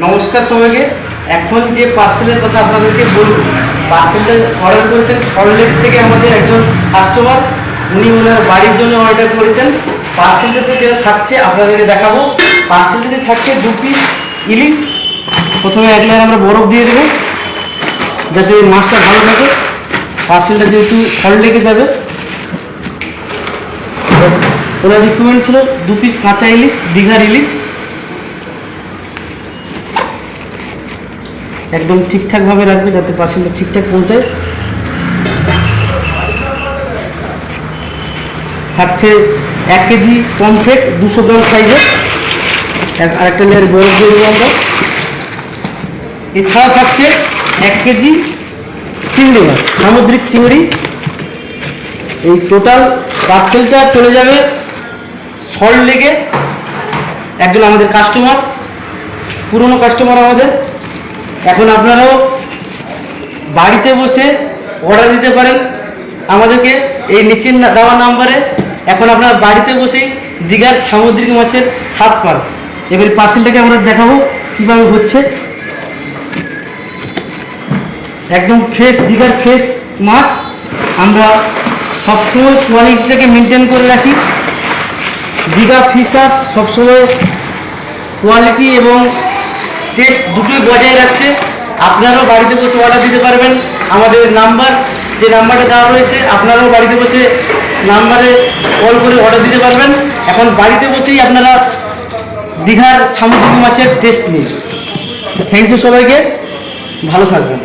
নমস্কার সবাইকে। এখন যে পার্সেলের কথা আপনাদেরকে বলবো, পার্সেলটা অর্ডার করেছেন সল্টলেক থেকে আমাদের একজন কাস্টমার। উনি ওনার বাড়ির জন্য অর্ডার করেছেন। পার্সেলটাতে যেটা থাকছে আপনাদেরকে দেখাবো। পার্সেলটাতে থাকছে 2 পিস ইলিশ। প্রথমে এক লেয়ার আমরা বরফ দিয়ে দেবো যাতে মাছটা ভালো থাকে। পার্সেলটা যেহেতু সল্টলেকে যাবে, ওনার রিকোয়ারমেন্ট ছিল 2 পিস কাঁচা ইলিশ, দীঘার ইলিশ। একদম ঠিকঠাকভাবে রাখবে যাতে পার্সেলটা ঠিকঠাক পৌঁছায়। থাকছে 1 কেজি পমফ্রেট 200 গ্রাম সাইজের, আরেকটা লেয়ার বরফ দিয়ে দেবো আমরা। এছাড়া থাকছে 1 কেজি চিংড়ি মাছ, সামুদ্রিক চিংড়ি। এই টোটাল পার্সেলটা চলে যাবে সল্টলেকে একজন আমাদের কাস্টমার, পুরনো কাস্টমার আমাদের। এখন আপনারাও বাড়িতে বসে অর্ডার দিতে পারেন আমাদেরকে এই নিচে দেওয়া নাম্বারে। এখন আপনারা বাড়িতে বসেই দীঘার সামুদ্রিক মাছের স্বাদ পান। এবার পার্সেলটাকে আমরা দেখাবো কীভাবে হচ্ছে। একদম ফ্রেশ দীঘার ফ্রেশ মাছ। আমরা সবসময় কোয়ালিটিটাকে মেনটেন করে রাখি। দীঘা ফিশার সবসময় কোয়ালিটি এবং টেস্ট দুটোই বজায় রাখছে। আপনারাও বাড়িতে বসে অর্ডার দিতে পারবেন। আমাদের নাম্বার, যে নাম্বারটা দেওয়া রয়েছে, আপনারাও বাড়িতে বসে নাম্বারে কল করে অর্ডার দিতে পারবেন। এখন বাড়িতে বসেই আপনারা দীঘার সামুদ্রিক মাছের টেস্ট নিন। থ্যাংক ইউ সবাইকে, ভালো থাকবেন।